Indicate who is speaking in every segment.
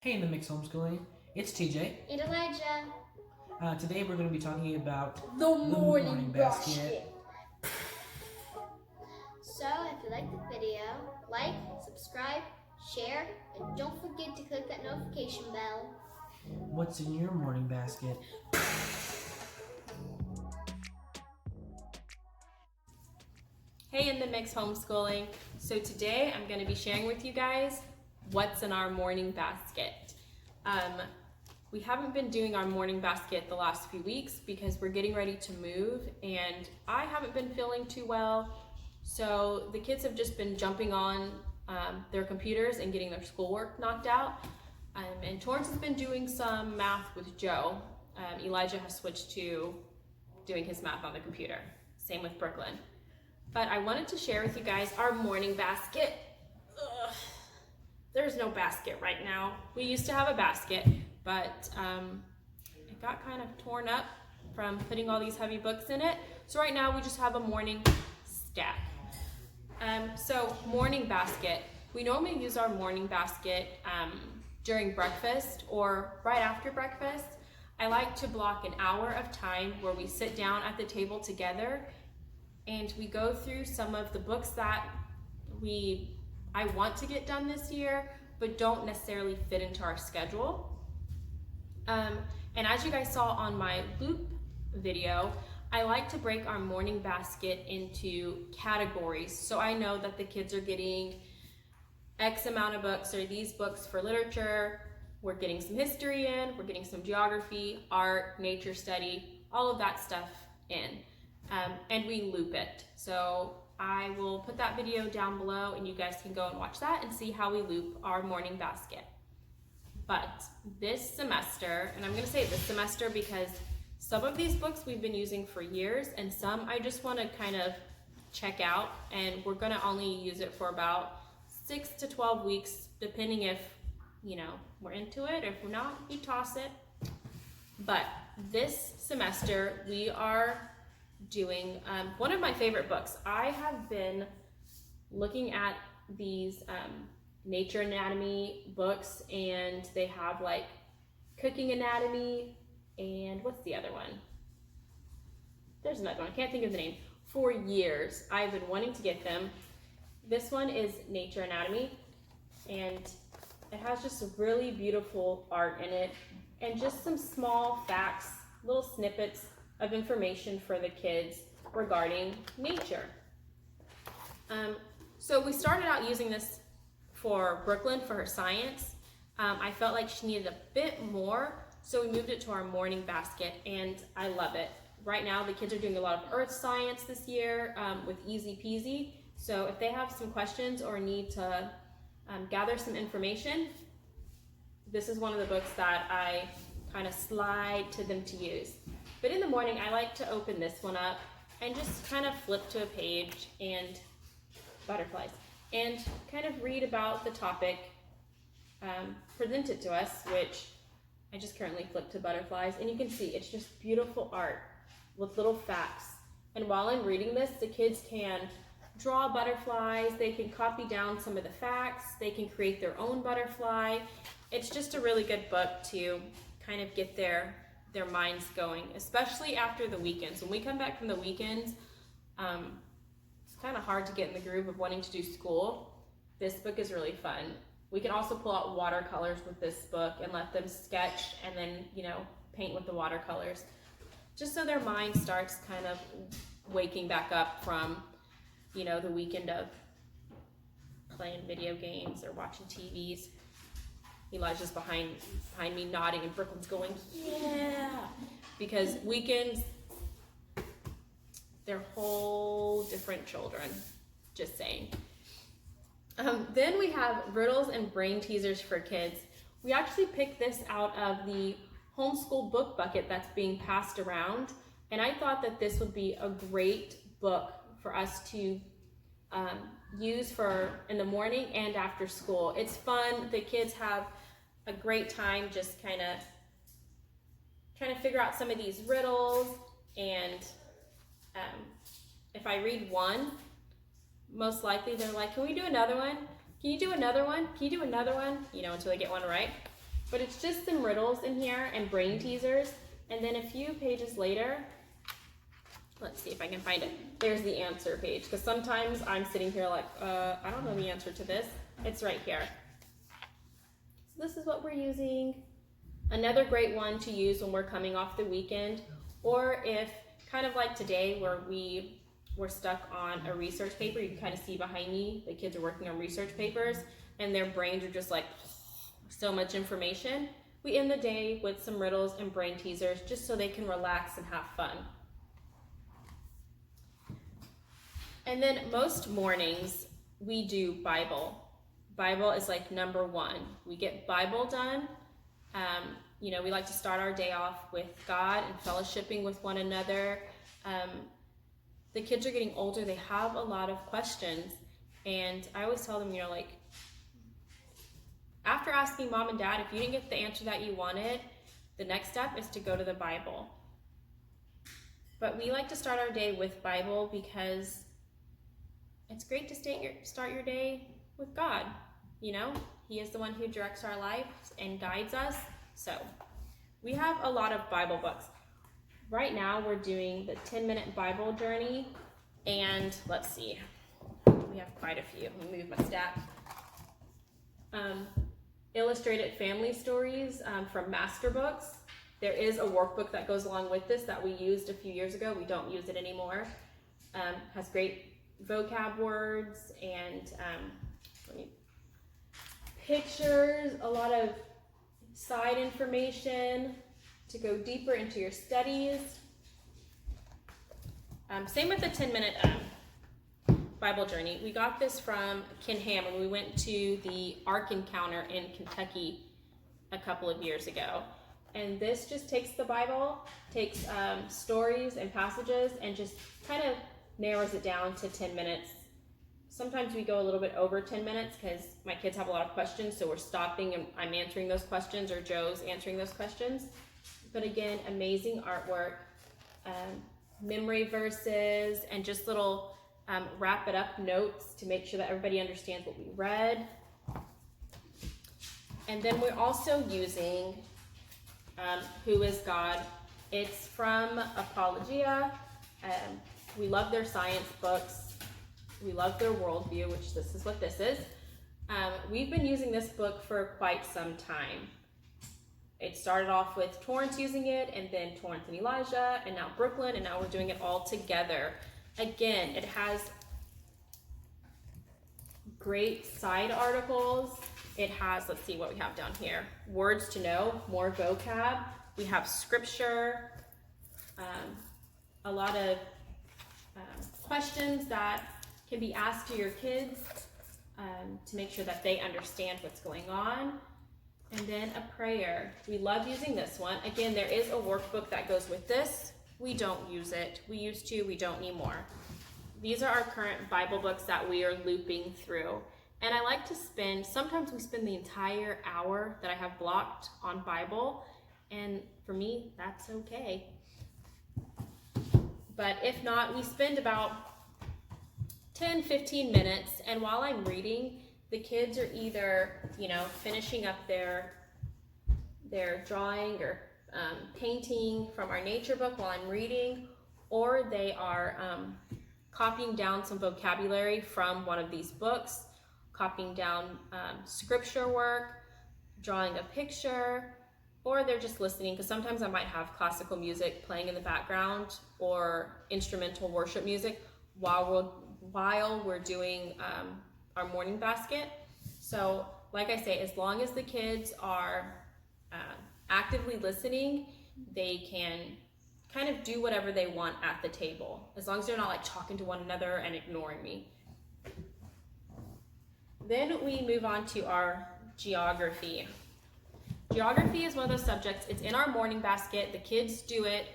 Speaker 1: Hey, in the mixed homeschooling, it's TJ.
Speaker 2: And Elijah.
Speaker 1: Today we're going to be talking about
Speaker 2: The morning basket. So, if you like the video, like, subscribe, share, and don't forget to click that notification bell.
Speaker 1: What's in your morning basket?
Speaker 3: Hey, in the mixed homeschooling. So today I'm going to be sharing with you guys what's in our morning basket. We haven't been doing our morning basket the last few weeks because we're getting ready to move and I haven't been feeling too well. So the kids have just been jumping on their computers and getting their schoolwork knocked out. And Torrance has been doing some math with Joe. Elijah has switched to doing his math on the computer. Same with Brooklyn. But I wanted to share with you guys our morning basket. Ugh. There's no basket right now. We used to have a basket, but it got kind of torn up from putting all these heavy books in it. So right now we just have a morning stack. So morning basket. We normally use our morning basket during breakfast or right after breakfast. I like to block an hour of time where we sit down at the table together and we go through some of the books that I want to get done this year, but don't necessarily fit into our schedule. And as you guys saw on my loop video, I like to break our morning basket into categories. So I know that the kids are getting X amount of books, or these books for literature, we're getting some history in, we're getting some geography, art, nature study, all of that stuff in. And we loop it. So I will put that video down below and you guys can go and watch that and see how we loop our morning basket. But this semester, and I'm gonna say this semester because some of these books we've been using for years and some I just wanna kind of check out, and we're gonna only use it for about 6 to 12 weeks, depending if, we're into it. If we're not, we toss it. But this semester we are doing one of my favorite books. I have been looking at these nature anatomy books, and they have like cooking anatomy, and what's the other one? There's another one, I can't think of the name. For years I've been wanting to get them. This one is nature anatomy, and it has just really beautiful art in it and just some small facts, little snippets of information for the kids regarding nature. So we started out using this for Brooklyn for her science. I felt like she needed a bit more, so we moved it to our morning basket, and I love it. Right now the kids are doing a lot of earth science this year with Easy Peasy. So if they have some questions or need to gather some information, this is one of the books that I kind of slide to them to use. But in the morning, I like to open this one up and just kind of flip to a page and butterflies and kind of read about the topic presented to us, which I just currently flipped to butterflies, and you can see it's just beautiful art with little facts. And while I'm reading this, the kids can draw butterflies, they can copy down some of the facts, they can create their own butterfly. It's just a really good book to kind of get their minds going, especially after the weekends. When we come back from the weekends, it's kind of hard to get in the groove of wanting to do school. This book is really fun. We can also pull out watercolors with this book and let them sketch and then, paint with the watercolors, just so their mind starts kind of waking back up from, the weekend of playing video games or watching TVs. Elijah's behind me nodding, and Brooklyn's going, yeah, because weekends, they're whole different children, just saying. Then we have riddles and brain teasers for kids. We actually picked this out of the homeschool book bucket that's being passed around, and I thought that this would be a great book for us to use for in the morning and after school. It's fun. The kids have a great time just kind of trying to figure out some of these riddles, and if I read one, most likely they're like, can we do another one? Can you do another one? Can you do another one? Until they get one right. but it's just some riddles in here and brain teasers. And then a few pages later, let's see if I can find it. There's the answer page, because sometimes I'm sitting here like, I don't know the answer to this. It's right here. So this is what we're using. Another great one to use when we're coming off the weekend, or if, kind of like today where we're stuck on a research paper. You can kind of see behind me, the kids are working on research papers and their brains are just like so much information. We end the day with some riddles and brain teasers just so they can relax and have fun. And then most mornings we do Bible. Bible is like number one. We get Bible done. You know, we like to start our day off with God and fellowshipping with one another. The kids are getting older. They have a lot of questions. And I always tell them, you know, like, after asking mom and dad, if you didn't get the answer that you wanted, the next step is to go to the Bible. But we like to start our day with Bible because it's great to start your day with God. You know, He is the one who directs our lives and guides us. So we have a lot of Bible books. Right now we're doing the 10-minute Bible journey, and let's see, we have quite a few. Let me move my stack. Illustrated family stories from Masterbooks. There is a workbook that goes along with this that we used a few years ago. We don't use it anymore. Has great vocab words and pictures, a lot of side information to go deeper into your studies. Same with the 10-minute Bible journey. We got this from Ken Ham when we went to the Ark Encounter in Kentucky a couple of years ago. And this just takes the Bible, takes stories and passages, and just kind of narrows it down to 10 minutes. Sometimes we go a little bit over 10 minutes because my kids have a lot of questions, so we're stopping and I'm answering those questions, or Joe's answering those questions. But again, amazing artwork, memory verses, and just little wrap it up notes to make sure that everybody understands what we read. And then we're also using Who is God? It's from Apologia. We love their science books. We love their worldview, which this is what this is. We've been using this book for quite some time. It started off with Torrance using it, and then Torrance and Elijah, and now Brooklyn, and now we're doing it all together. Again, it has great side articles. It has, let's see what we have down here. Words to know, more vocab. We have scripture, a lot of questions that can be asked to your kids to make sure that they understand what's going on. And then a prayer. We love using this one. Again, there is a workbook that goes with this. We don't use it. We used to, we don't need more. These are our current Bible books that we are looping through. And I like to sometimes we spend the entire hour that I have blocked on Bible. And for me, that's okay. But if not, we spend about 10, 15 minutes, and while I'm reading, the kids are either, you know, finishing up their drawing or painting from our nature book while I'm reading, or they are copying down some vocabulary from one of these books, copying down scripture work, drawing a picture, or they're just listening, because sometimes I might have classical music playing in the background or instrumental worship music while we're doing our morning basket. So like I say, as long as the kids are actively listening, they can kind of do whatever they want at the table, as long as they're not like talking to one another and ignoring me. Then we move on to our geography. Geography is one of those subjects. It's in our morning basket. The kids do it.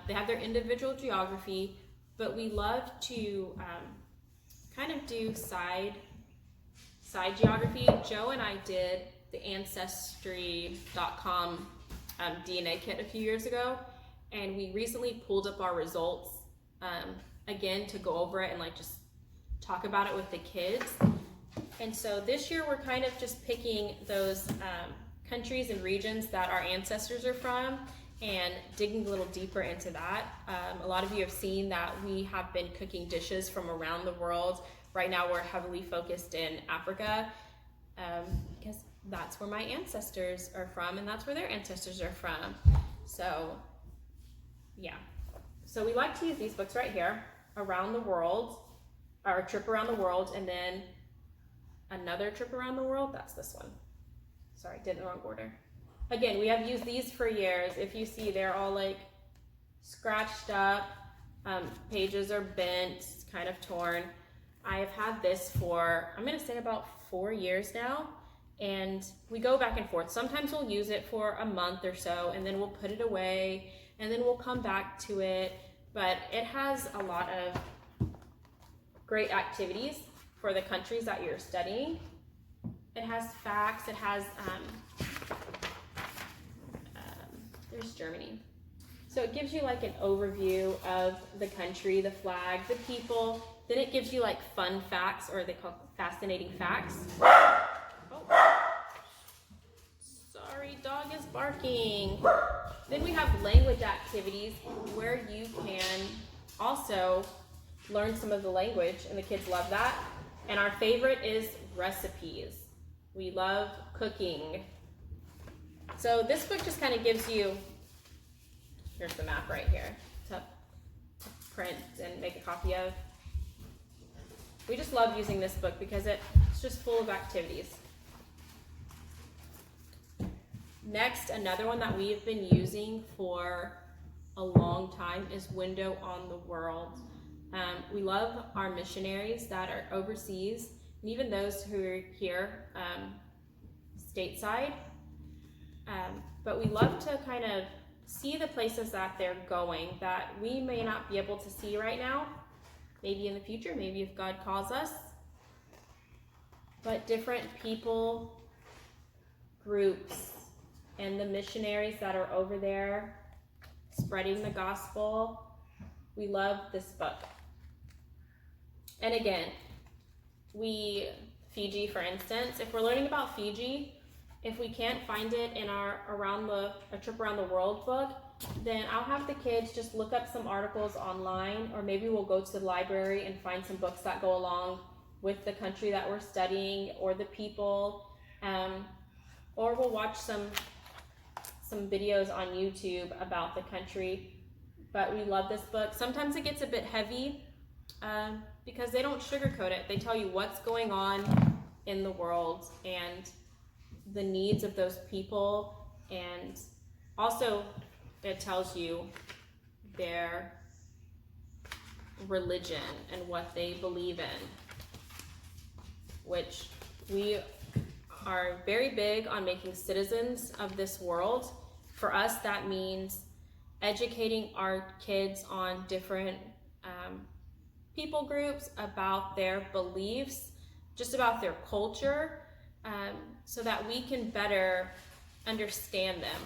Speaker 3: They have their individual geography, but we love to kind of do side geography. Joe and I did the Ancestry.com DNA kit a few years ago, and we recently pulled up our results again to go over it and like just talk about it with the kids. And so this year we're kind of just picking those countries and regions that our ancestors are from and digging a little deeper into that. A lot of you have seen that we have been cooking dishes from around the world. Right now we're heavily focused in Africa because that's where my ancestors are from and that's where their ancestors are from. So yeah, so we like to use these books right here, Around the World, or A Trip Around the World, and then Another Trip Around the World. That's this one. Sorry, did it in the wrong order. Again, we have used these for years. If you see, they're all like scratched up, pages are bent, kind of torn. I have had this for, I'm gonna say about 4 years now, and we go back and forth. Sometimes we'll use it for a month or so, and then we'll put it away, and then we'll come back to it. But it has a lot of great activities for the countries that you're studying. It has facts, it has, there's Germany. So it gives you like an overview of the country, the flag, the people. Then it gives you like fun facts, or they call fascinating facts. Oh. Sorry, dog is barking. Then we have language activities where you can also learn some of the language, and the kids love that. And our favorite is recipes. We love cooking. So this book just kind of gives you, here's the map right here to print and make a copy of. We just love using this book because it's just full of activities. Next, another one that we have been using for a long time is Window on the World. We love our missionaries that are overseas, and even those who are here stateside. But we love to kind of see the places that they're going that we may not be able to see right now. Maybe in the future, maybe if God calls us. But different people, groups, and the missionaries that are over there spreading the gospel. We love this book. And again, Fiji, for instance, if we're learning about Fiji, if we can't find it in our A Trip Around the World book, then I'll have the kids just look up some articles online, or maybe we'll go to the library and find some books that go along with the country that we're studying or the people, or we'll watch some videos on YouTube about the country. But we love this book. Sometimes it gets a bit heavy because they don't sugarcoat it. They tell you what's going on in the world and the needs of those people, and also it tells you their religion and what they believe in, which we are very big on making citizens of this world. For us, that means educating our kids on different people groups, about their beliefs, just about their culture, so that we can better understand them.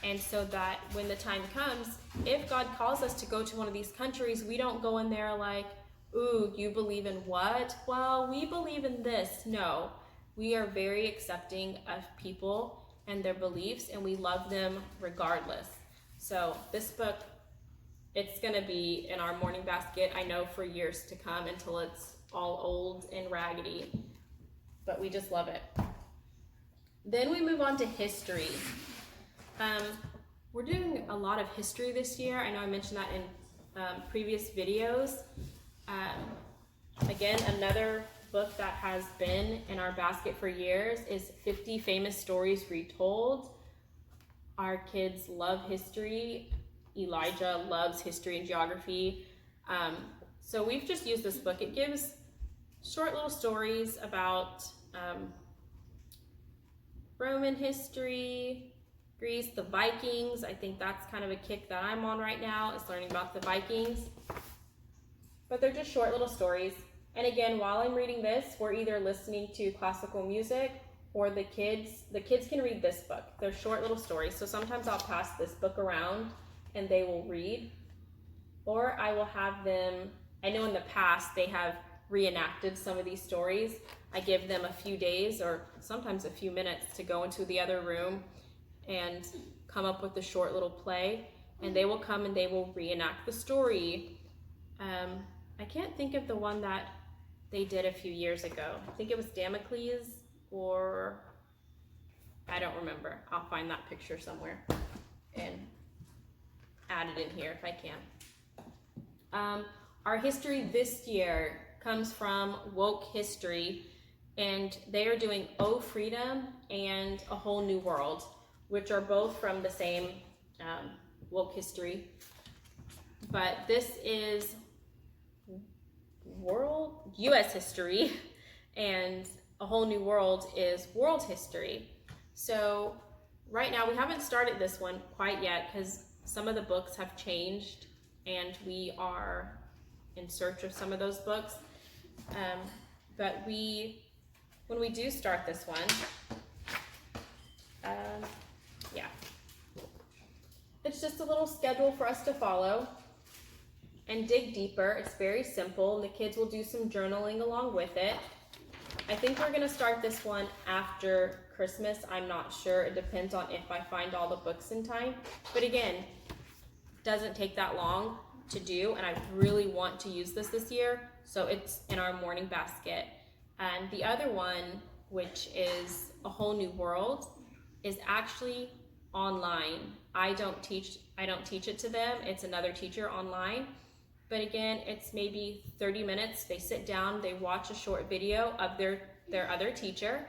Speaker 3: And so that when the time comes, if God calls us to go to one of these countries, we don't go in there like, ooh, you believe in what? Well, we believe in this. No, we are very accepting of people and their beliefs, and we love them regardless. So this book, it's gonna be in our morning basket, I know, for years to come, until it's all old and raggedy, but we just love it. Then we move on to history. We're doing a lot of history this year. I know I mentioned that in previous videos. Again, another book that has been in our basket for years is 50 Famous Stories Retold. Our kids love history. Elijah loves history and geography. So we've just used this book. It gives short little stories about Roman history, Greece, the Vikings. I think that's kind of a kick that I'm on right now, is learning about the Vikings. But they're just short little stories. And again, while I'm reading this, we're either listening to classical music, or the kids can read this book. They're short little stories. So sometimes I'll pass this book around and they will read, or I will have them, I know in the past they have reenacted some of these stories. I give them a few days or sometimes a few minutes to go into the other room and come up with a short little play, and they will come and they will reenact the story. I can't think of the one that they did a few years ago. I think it was Damocles, or I don't remember. I'll find that picture somewhere and add it in here if I can. Our history this year comes from Woke History, and they are doing Oh Freedom and A Whole New World, which are both from the same Woke History. But this is U.S. history, and A Whole New World is world history. So right now we haven't started this one quite yet because some of the books have changed and we are in search of some of those books. But when we do start this one, it's just a little schedule for us to follow and dig deeper. It's very simple, and the kids will do some journaling along with it. I think we're gonna start this one after Christmas. I'm not sure. It depends on if I find all the books in time. But again, it doesn't take that long to do, and I really want to use this year, so it's in our morning basket. And the other one, which is A Whole New World, is actually online. I don't teach it to them. It's another teacher online. But again, it's maybe 30 minutes. They sit down, they watch a short video of their other teacher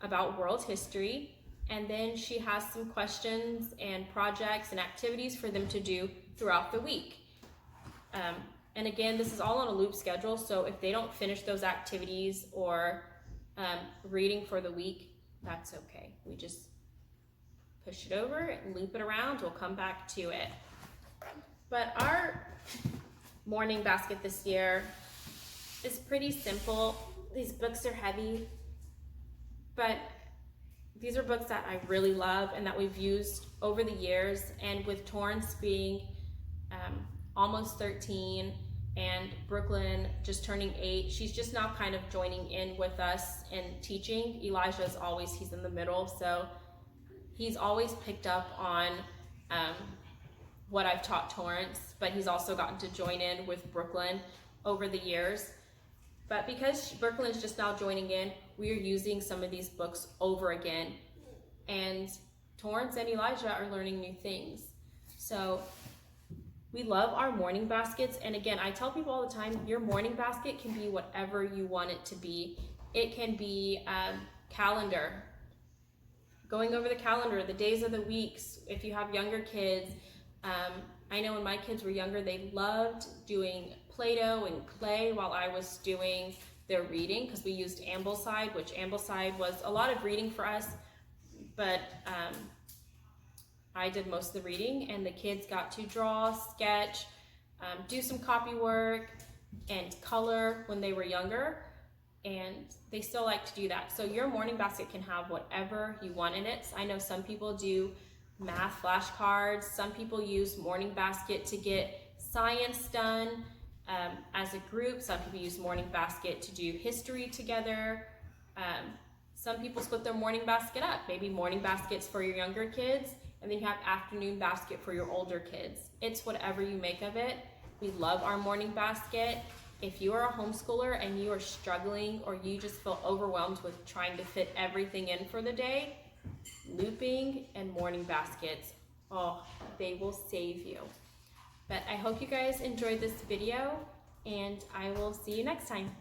Speaker 3: about world history, and then she has some questions and projects and activities for them to do throughout the week. And again, this is all on a loop schedule, so if they don't finish those activities or reading for the week, that's okay. We just push it over and loop it around. We'll come back to it. But our morning basket this year is pretty simple. These books are heavy, but these are books that I really love and that we've used over the years. And with Torrance being almost 13 and Brooklyn just turning 8, she's just now kind of joining in with us in teaching. Elijah's always, he's in the middle, so he's always picked up on what I've taught Torrance, but he's also gotten to join in with Brooklyn over the years. But because Brooklyn's just now joining in, we are using some of these books over again, and Torrance and Elijah are learning new things. So we love our morning baskets, and again, I tell people all the time, your morning basket can be whatever you want it to be. It can be calendar, going over the calendar, the days of the weeks. If you have younger kids, I know when my kids were younger, they loved doing Play-Doh and clay while I was doing their reading, because we used Ambleside, which Ambleside was a lot of reading for us, but I did most of the reading, and the kids got to draw, sketch, do some copy work, and color when they were younger, and they still like to do that. So your morning basket can have whatever you want in it. I know some people do math flashcards, some people use morning basket to get science done as a group, some people use morning basket to do history together. Some people split their morning basket up, maybe morning baskets for your younger kids, and then you have afternoon basket for your older kids. It's whatever you make of it. We love our morning basket. If you are a homeschooler and you are struggling, or you just feel overwhelmed with trying to fit everything in for the day, looping and morning baskets, oh, they will save you. But I hope you guys enjoyed this video, and I will see you next time.